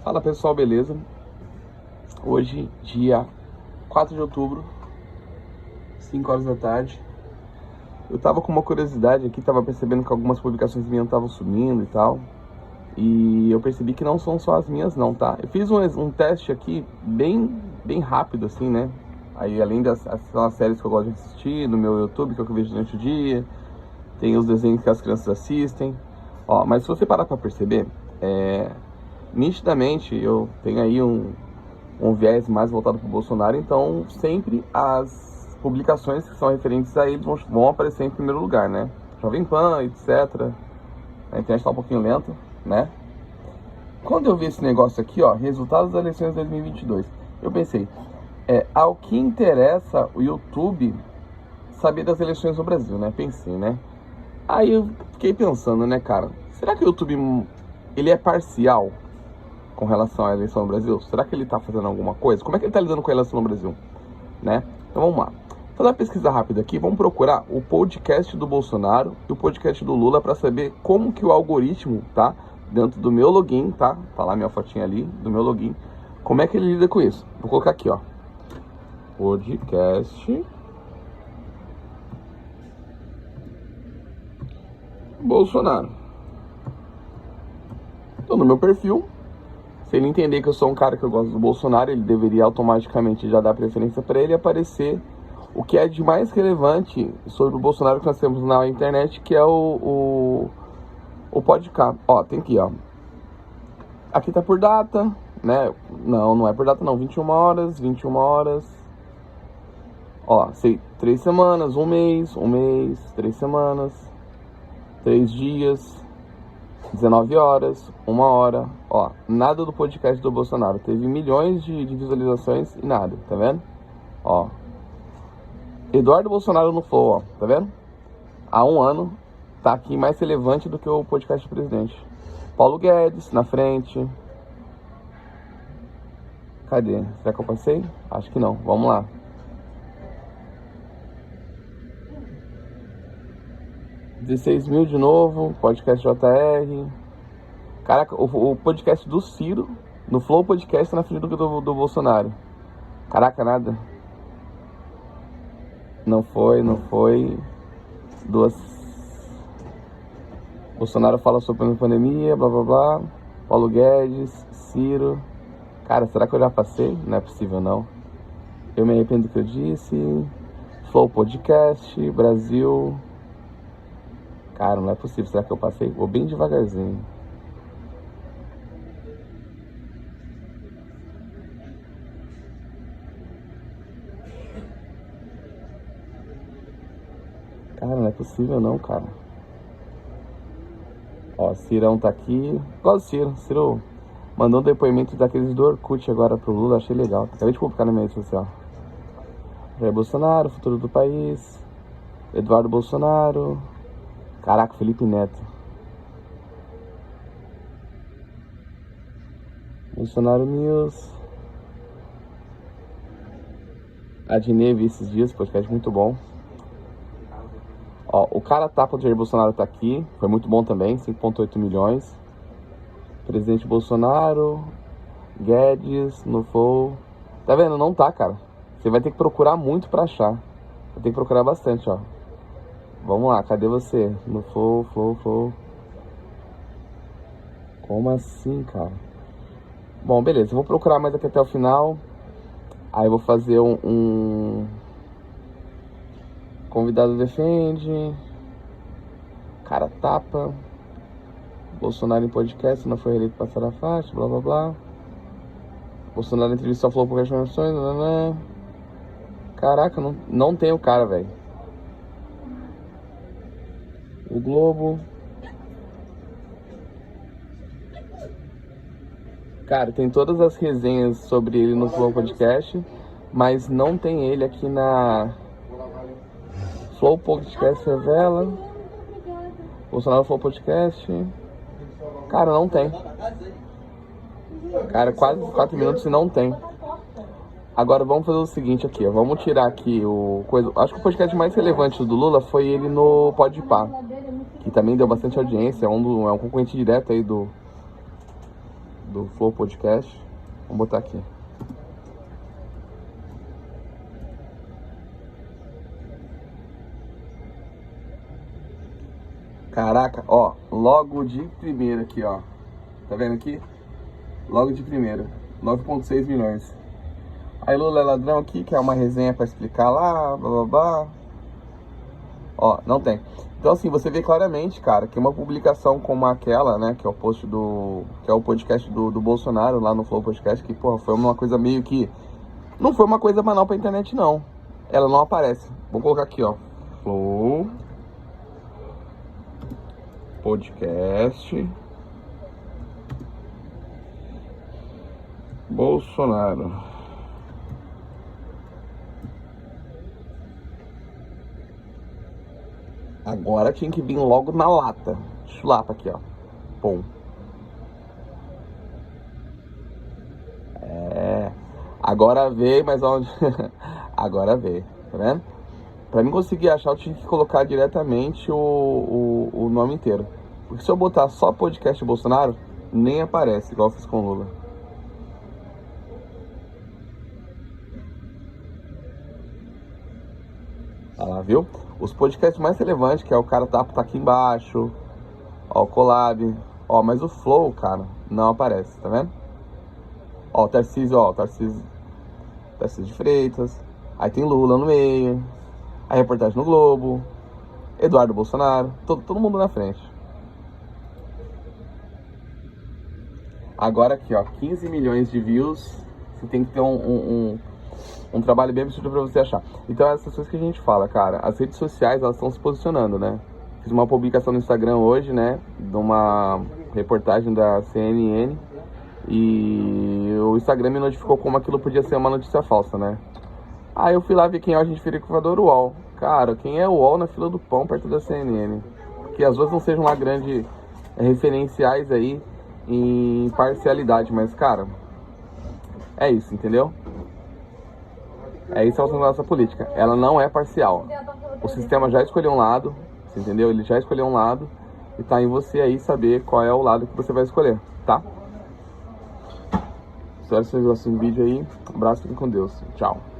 Fala pessoal, beleza? Hoje, dia 4 de outubro, 5 horas da tarde. Eu tava com uma curiosidade aqui, tava percebendo que algumas publicações minhas estavam sumindo e tal. E eu percebi que não são só as minhas não, tá? Eu fiz um teste aqui bem rápido assim, né? Aí além das séries que eu gosto de assistir no meu YouTube, que é o que eu vejo durante o dia, tem os desenhos que as crianças assistem. Ó, mas se você parar pra perceber, nitidamente eu tenho aí um viés mais voltado para o Bolsonaro, então sempre as publicações que são referentes a eles vão aparecer em primeiro lugar, né? Jovem Pan, etc. A internet está um pouquinho lenta, né? Quando eu vi esse negócio aqui, ó, resultados das eleições de 2022, eu pensei, ao que interessa o YouTube saber das eleições no Brasil, né? Pensei, né? Aí eu fiquei pensando, né, cara? Será que o YouTube, ele é parcial com relação à eleição no Brasil? Será que ele tá fazendo alguma coisa? Como é que ele tá lidando com a eleição no Brasil, né? Então vamos lá. Vou fazer uma pesquisa rápida aqui. Vamos procurar o podcast do Bolsonaro e o podcast do Lula para saber como que o algoritmo, tá? Dentro do meu login, tá? Tá lá minha fotinha ali, do meu login. Como é que ele lida com isso? Vou colocar aqui, ó. Podcast Bolsonaro. Tô no meu perfil. Se ele entender que eu sou um cara que eu gosto do Bolsonaro, ele deveria automaticamente já dar preferência para ele aparecer o que é de mais relevante sobre o Bolsonaro que nós temos na internet, que é o podcast. Ó, tem aqui, ó. Aqui tá por data, né? Não é por data não. 21 horas. Ó, sei, 3 semanas, um mês, 3 semanas, 3 dias, 19 horas, 1 hora, ó, nada do podcast do Bolsonaro, teve milhões de visualizações e nada, tá vendo? Ó, Eduardo Bolsonaro no Flow, ó, tá vendo? Há 1 ano, tá aqui mais relevante do que o podcast do presidente. Paulo Guedes, na frente. Cadê? Será que eu passei? Acho que não, vamos lá. $16 mil de novo, podcast JR. Caraca, o podcast do Ciro, no Flow Podcast, na frente do Bolsonaro. Caraca, nada. Não foi. Duas. Bolsonaro fala sobre a pandemia, blá blá blá. Paulo Guedes, Ciro. Cara, será que eu já passei? Não é possível, não. Eu me arrependo do que eu disse. Flow Podcast, Brasil. Cara, não é possível. Será que eu passei? Vou bem devagarzinho. Cara, não é possível não, cara. Ó, Cirão tá aqui. Gosto do Ciro. Ciro mandou um depoimento daqueles do Orkut agora pro Lula. Achei legal. Acabei de publicar na minha rede social. Jair Bolsonaro, futuro do país. Eduardo Bolsonaro. Caraca, Felipe Neto. Bolsonaro News. A Dinê vi esses dias, podcast muito bom. Ó, o cara tapa do Jair Bolsonaro tá aqui. Foi muito bom também, 5,8 milhões. Presidente Bolsonaro. Guedes, no Flow. Tá vendo? Não tá, cara. Você vai ter que procurar muito pra achar. Vai ter que procurar bastante, ó. Vamos lá, cadê você? No Flow. Como assim, cara? Bom, beleza. Eu vou procurar mais aqui até o final. Aí eu vou fazer um convidado defende. Cara tapa. Bolsonaro em podcast, não foi eleito passar a faixa, blá blá blá. Bolsonaro entrevista só falou por questões, blá blá. Caraca, não tem o cara, velho. O Globo. Cara, tem todas as resenhas sobre ele no Flow Podcast, mas não tem ele aqui na Flow Podcast revela. Bolsonaro Flow Podcast. Cara, não tem. Cara, quase 4 minutos e não tem. Agora vamos fazer o seguinte aqui, ó. Vamos tirar aqui o coisa. Acho que o podcast mais relevante do Lula foi ele no Podpah, que também deu bastante audiência. É um concorrente direto aí do do Flow Podcast. Vamos botar aqui. Caraca, ó, logo de primeira aqui, ó. Tá vendo aqui? Logo de primeira, 9,6 milhões. Aí Lula é ladrão aqui, que é uma resenha pra explicar lá, blá blá blá. Ó, não tem. Então assim, você vê claramente, cara, que uma publicação como aquela, né, que é o post do... que é o podcast do Bolsonaro lá no Flow Podcast, que, porra, foi uma coisa meio que... não foi uma coisa banal pra internet, não. Ela não aparece. Vou colocar aqui, ó. Flow Podcast Bolsonaro. Agora tinha que vir logo na lata. Chulapa aqui, ó. Pum. Agora veio, mas onde? Agora veio, tá vendo? Pra mim conseguir achar, eu tinha que colocar diretamente o nome inteiro. Porque se eu botar só podcast Bolsonaro, nem aparece, igual eu fiz com o Lula. Olha lá, viu? Os podcasts mais relevantes, que é o cara tá aqui embaixo. Ó, o Collab. Ó, mas o Flow, cara, não aparece, tá vendo? Ó, o Tarcísio, ó, Tarcísio de Freitas. Aí tem Lula no meio. A reportagem no Globo. Eduardo Bolsonaro. Todo mundo na frente. Agora aqui, ó, 15 milhões de views. Você tem que ter um trabalho bem absurdo pra você achar. Então essas coisas que a gente fala, cara. As redes sociais, elas estão se posicionando, né? Fiz uma publicação no Instagram hoje, né? De uma reportagem da CNN. E o Instagram me notificou como aquilo podia ser uma notícia falsa, né? Aí eu fui lá ver quem é o agente verificador UOL. Cara, quem é o UOL na fila do pão perto da CNN? Que as duas não sejam lá grandes referenciais aí em parcialidade, mas, cara, é isso, entendeu? É isso a nossa política. Ela não é parcial. O sistema já escolheu um lado, você entendeu? Ele já escolheu um lado e tá em você aí saber qual é o lado que você vai escolher, tá? Espero que vocês gostem do vídeo aí. Um abraço, fiquem com Deus. Tchau.